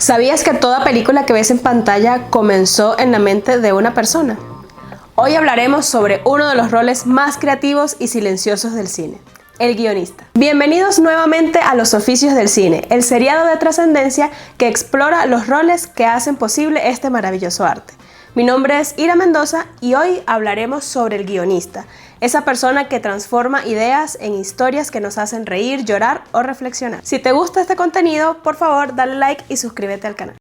¿Sabías que toda película que ves en pantalla comenzó en la mente de una persona? Hoy hablaremos sobre uno de los roles más creativos y silenciosos del cine, el guionista. Bienvenidos nuevamente a Los Oficios del Cine, el seriado de trascendencia que explora los roles que hacen posible este maravilloso arte. Mi nombre es Ira Mendoza y hoy hablaremos sobre el guionista, esa persona que transforma ideas en historias que nos hacen reír, llorar o reflexionar. Si te gusta este contenido, por favor dale like y suscríbete al canal.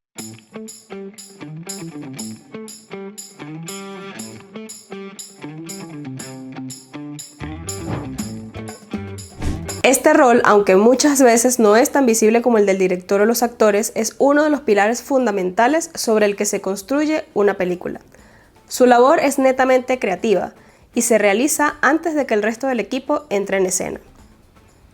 Este rol, aunque muchas veces no es tan visible como el del director o los actores, es uno de los pilares fundamentales sobre el que se construye una película. Su labor es netamente creativa y se realiza antes de que el resto del equipo entre en escena.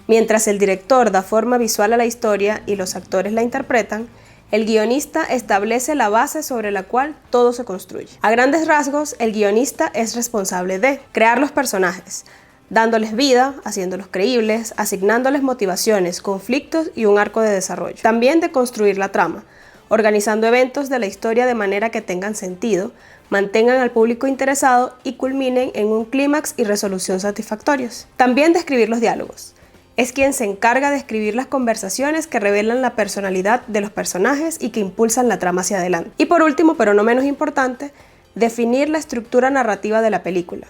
Mientras el director da forma visual a la historia y los actores la interpretan, el guionista establece la base sobre la cual todo se construye. A grandes rasgos, el guionista es responsable de crear los personajes, dándoles vida, haciéndolos creíbles, asignándoles motivaciones, conflictos y un arco de desarrollo. También de construir la trama, organizando eventos de la historia de manera que tengan sentido, mantengan al público interesado y culminen en un clímax y resolución satisfactorios. También de escribir los diálogos. Es quien se encarga de escribir las conversaciones que revelan la personalidad de los personajes y que impulsan la trama hacia adelante. Y por último, pero no menos importante, definir la estructura narrativa de la película.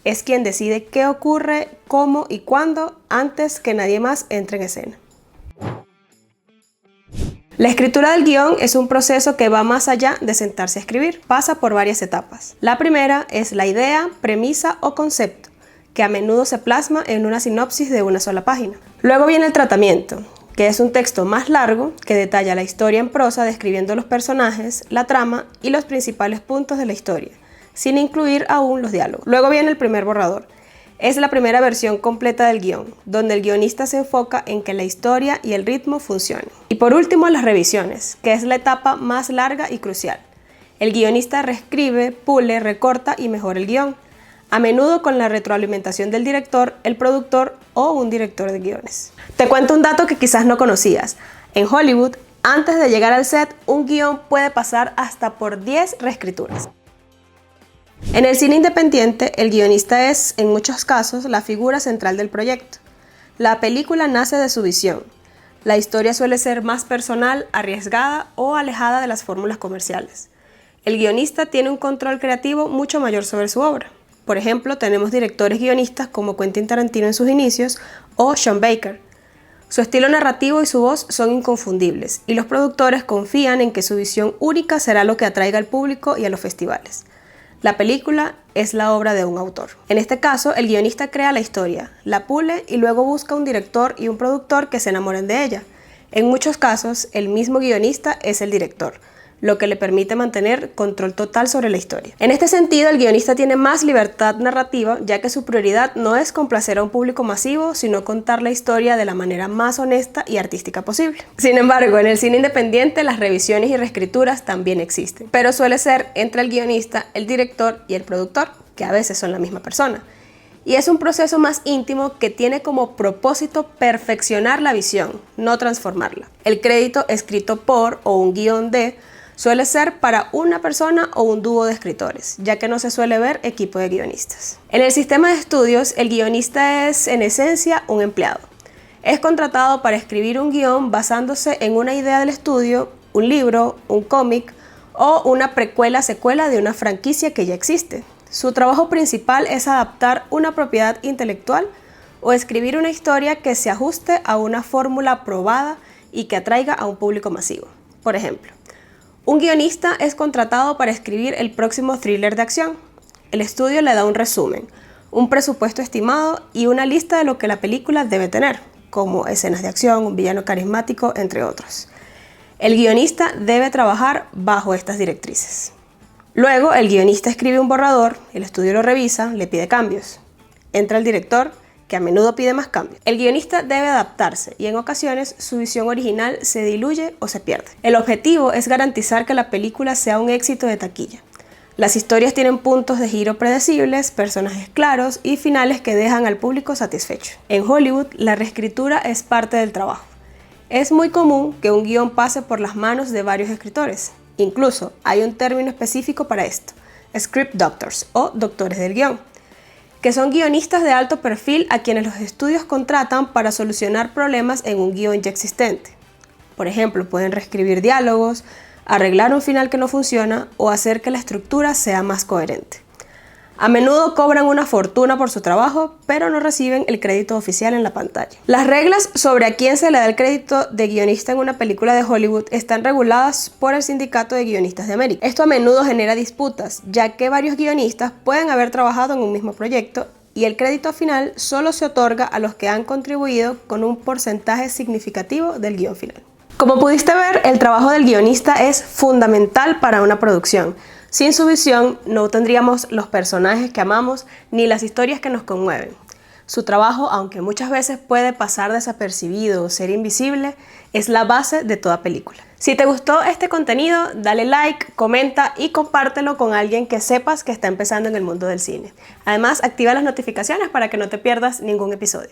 Es quien decide qué ocurre, cómo y cuándo antes que nadie más entre en escena. La escritura del guión es un proceso que va más allá de sentarse a escribir. Pasa por varias etapas. La primera es la idea, premisa o concepto, que a menudo se plasma en una sinopsis de una sola página. Luego viene el tratamiento, que es un texto más largo que detalla la historia en prosa describiendo los personajes, la trama y los principales puntos de la historia, sin incluir aún los diálogos. Luego viene el primer borrador. Es la primera versión completa del guión, donde el guionista se enfoca en que la historia y el ritmo funcionen. Y por último, las revisiones, que es la etapa más larga y crucial. El guionista reescribe, pule, recorta y mejora el guión, a menudo con la retroalimentación del director, el productor o un director de guiones. Te cuento un dato que quizás no conocías. En Hollywood, antes de llegar al set, un guión puede pasar hasta por 10 reescrituras. En el cine independiente, el guionista es, en muchos casos, la figura central del proyecto. La película nace de su visión. La historia suele ser más personal, arriesgada o alejada de las fórmulas comerciales. El guionista tiene un control creativo mucho mayor sobre su obra. Por ejemplo, tenemos directores guionistas como Quentin Tarantino en sus inicios o Sean Baker. Su estilo narrativo y su voz son inconfundibles y los productores confían en que su visión única será lo que atraiga al público y a los festivales. La película es la obra de un autor. En este caso, el guionista crea la historia, la pule y luego busca un director y un productor que se enamoren de ella. En muchos casos, el mismo guionista es el director, lo que le permite mantener control total sobre la historia. En este sentido, el guionista tiene más libertad narrativa, ya que su prioridad no es complacer a un público masivo, sino contar la historia de la manera más honesta y artística posible. Sin embargo, en el cine independiente, las revisiones y reescrituras también existen, pero suele ser entre el guionista, el director y el productor, que a veces son la misma persona. Y es un proceso más íntimo que tiene como propósito perfeccionar la visión, no transformarla. El crédito escrito por o un guión de suele ser para una persona o un dúo de escritores, ya que no se suele ver equipo de guionistas. En el sistema de estudios, el guionista es, en esencia, un empleado. Es contratado para escribir un guión basándose en una idea del estudio, un libro, un cómic o una precuela-secuela de una franquicia que ya existe. Su trabajo principal es adaptar una propiedad intelectual o escribir una historia que se ajuste a una fórmula probada y que atraiga a un público masivo. Por ejemplo, un guionista es contratado para escribir el próximo thriller de acción. El estudio le da un resumen, un presupuesto estimado y una lista de lo que la película debe tener, como escenas de acción, un villano carismático, entre otros. El guionista debe trabajar bajo estas directrices. Luego, el guionista escribe un borrador, el estudio lo revisa, le pide cambios. Entra el director, que a menudo pide más cambios. El guionista debe adaptarse y en ocasiones su visión original se diluye o se pierde. El objetivo es garantizar que la película sea un éxito de taquilla. Las historias tienen puntos de giro predecibles, personajes claros y finales que dejan al público satisfecho. En Hollywood, la reescritura es parte del trabajo. Es muy común que un guión pase por las manos de varios escritores. Incluso hay un término específico para esto, script doctors o doctores del guión, que son guionistas de alto perfil a quienes los estudios contratan para solucionar problemas en un guión ya existente. Por ejemplo, pueden reescribir diálogos, arreglar un final que no funciona o hacer que la estructura sea más coherente. A menudo cobran una fortuna por su trabajo, pero no reciben el crédito oficial en la pantalla. Las reglas sobre a quién se le da el crédito de guionista en una película de Hollywood están reguladas por el Sindicato de Guionistas de América. Esto a menudo genera disputas, ya que varios guionistas pueden haber trabajado en un mismo proyecto y el crédito final solo se otorga a los que han contribuido con un porcentaje significativo del guión final. Como pudiste ver, el trabajo del guionista es fundamental para una producción. Sin su visión no tendríamos los personajes que amamos ni las historias que nos conmueven. Su trabajo, aunque muchas veces puede pasar desapercibido o ser invisible, es la base de toda película. Si te gustó este contenido, dale like, comenta y compártelo con alguien que sepas que está empezando en el mundo del cine. Además, activa las notificaciones para que no te pierdas ningún episodio.